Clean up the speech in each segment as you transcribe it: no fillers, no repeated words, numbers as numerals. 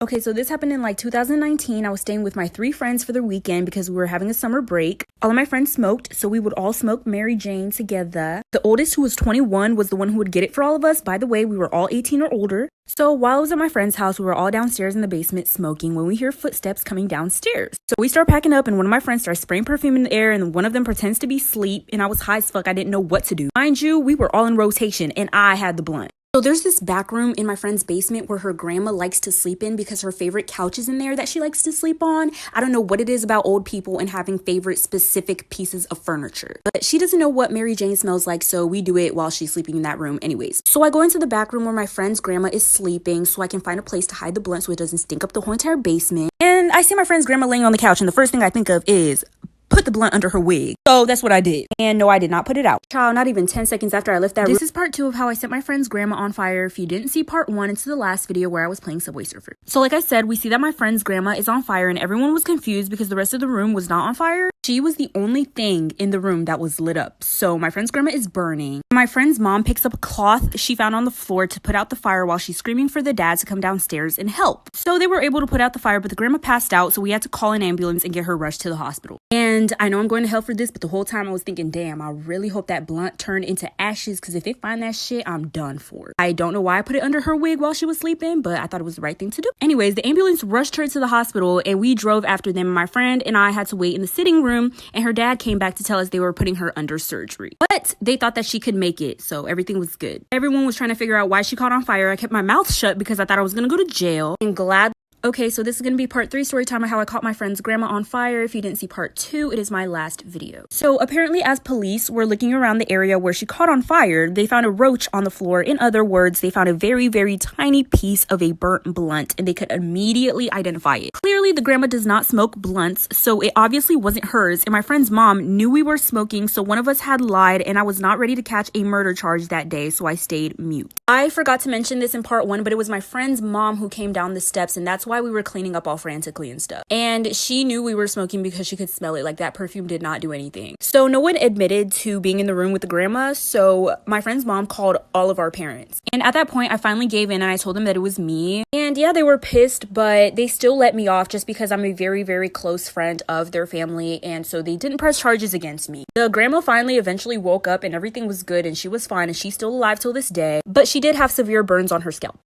Okay, so this happened in like 2019. I was staying with my 3 friends for the weekend because we were having a summer break. All of my friends smoked, so we would all smoke Mary Jane together. The oldest, who was 21, was the one who would get it for all of us. By the way, we were all 18 or older. So while I was at my friend's house, we were all downstairs in the basement smoking when we hear footsteps coming downstairs. So we start packing up and one of my friends starts spraying perfume in the air and one of them pretends to be asleep and I was high as fuck. I didn't know what to do. Mind you, we were all in rotation and I had the blunt. So there's this back room in my friend's basement where her grandma likes to sleep in because her favorite couch is in there that she likes to sleep on. I don't know what it is about old people and having favorite specific pieces of furniture. But she doesn't know what Mary Jane smells like, so we do it while she's sleeping in that room anyways. So I go into the back room where my friend's grandma is sleeping so I can find a place to hide the blunt so it doesn't stink up the whole entire basement. And I see my friend's grandma laying on the couch and the first thing I think of is put the blunt under her wig. So that's what I did. And no, I did not put it out. Child, not even 10 seconds after I left that room. This is part 2 of how I set my friend's grandma on fire. If you didn't see part 1, it's the last video where I was playing Subway Surfer. So like I said, we see that my friend's grandma is on fire and everyone was confused because the rest of the room was not on fire. She was the only thing in the room that was lit up. So my friend's grandma is burning. My friend's mom picks up a cloth she found on the floor to put out the fire while she's screaming for the dad to come downstairs and help. So they were able to put out the fire, but the grandma passed out, so we had to call an ambulance and get her rushed to the hospital. And I know I'm going to hell for this, but the whole time I was thinking, damn, I really hope that blunt turned into ashes because if they find that shit, I'm done for. I don't know why I put it under her wig while she was sleeping, but I thought it was the right thing to do. Anyways, the ambulance rushed her to the hospital and we drove after them. My friend and I had to wait in the sitting room and her dad came back to tell us they were putting her under surgery. But they thought that she could make it, so everything was good. Everyone was trying to figure out why she caught on fire. I kept my mouth shut because I thought I was gonna go to jail. And glad. Okay, so this is going to be part 3 story time of how I caught my friend's grandma on fire. If you didn't see part 2, it is my last video. So apparently as police were looking around the area where she caught on fire, they found a roach on the floor. In other words, they found a very, very tiny piece of a burnt blunt and they could immediately identify it. Clearly, the grandma does not smoke blunts, so it obviously wasn't hers. And my friend's mom knew we were smoking, so one of us had lied and I was not ready to catch a murder charge that day, so I stayed mute. I forgot to mention this in part 1, but it was my friend's mom who came down the steps and that's why we were cleaning up all frantically and stuff. And she knew we were smoking because she could smell it. Like that perfume did not do anything. So no one admitted to being in the room with the grandma. So my friend's mom called all of our parents. And at that point, I finally gave in and I told them that it was me. And yeah, they were pissed, but they still let me off just because I'm a very, very close friend of their family. And so they didn't press charges against me. The grandma finally eventually woke up and everything was good and she was fine and she's still alive till this day. But she did have severe burns on her scalp.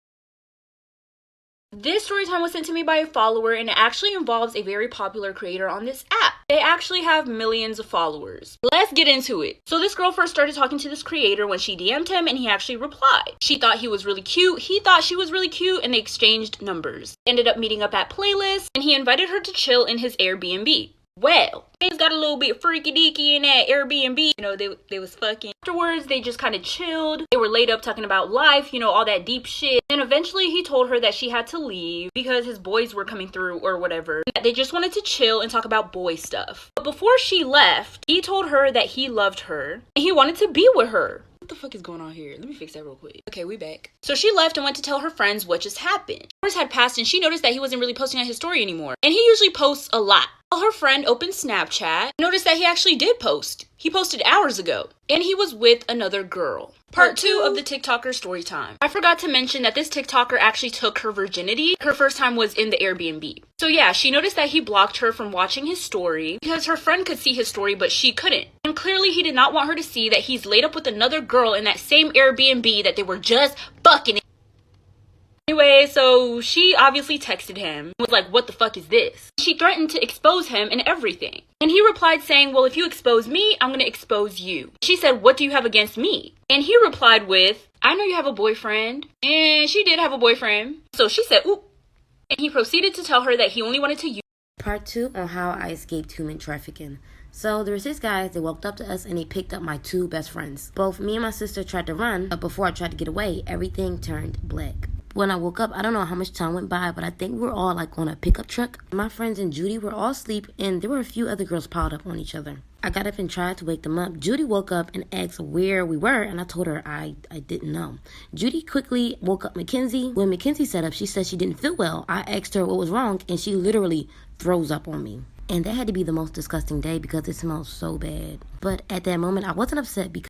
This story time was sent to me by a follower and it actually involves a very popular creator on this app. They actually have millions of followers. Let's get into it. So this girl first started talking to this creator when she DM'd him and he actually replied. She thought he was really cute. He thought she was really cute and they exchanged numbers. Ended up meeting up at Playlist and he invited her to chill in his Airbnb. Well, things got a little bit freaky deaky in that Airbnb. You know, they was fucking. Afterwards, they just kind of chilled. They were laid up talking about life, you know, all that deep shit. And eventually he told her that she had to leave because his boys were coming through or whatever. They just wanted to chill and talk about boy stuff. But before she left, he told her that he loved her and he wanted to be with her. What the fuck is going on here? Let me fix that real quick. Okay, we back. So she left and went to tell her friends what just happened. Hours had passed and she noticed that he wasn't really posting on his story anymore. And he usually posts a lot. While her friend opened Snapchat, noticed that he actually did post. He posted hours ago. And he was with another girl. Part 2 of the TikToker story time. I forgot to mention that this TikToker actually took her virginity. Her first time was in the Airbnb. So yeah, she noticed that he blocked her from watching his story because her friend could see his story, but she couldn't. And clearly he did not want her to see that he's laid up with another girl in that same Airbnb that they were just fucking. Anyway, so she obviously texted him, was like, what the fuck is this? She threatened to expose him and everything. And he replied saying, well, if you expose me, I'm gonna expose you. She said, what do you have against me? And he replied with, I know you have a boyfriend. And she did have a boyfriend. So she said, oop. And he proceeded to tell her that he only wanted to use. Part 2 on how I escaped human trafficking. So there was this guy, they walked up to us and he picked up my 2 best friends. Both me and my sister tried to run, but before I tried to get away, everything turned black. When I woke up, I don't know how much time went by, but I think we were all like on a pickup truck. My friends and Judy were all asleep and there were a few other girls piled up on each other. I got up and tried to wake them up. Judy woke up and asked where we were and I told her I didn't know. Judy quickly woke up Mackenzie. When Mackenzie sat up, she said she didn't feel well. I asked her what was wrong and she literally throws up on me. And that had to be the most disgusting day because it smelled so bad. But at that moment, I wasn't upset because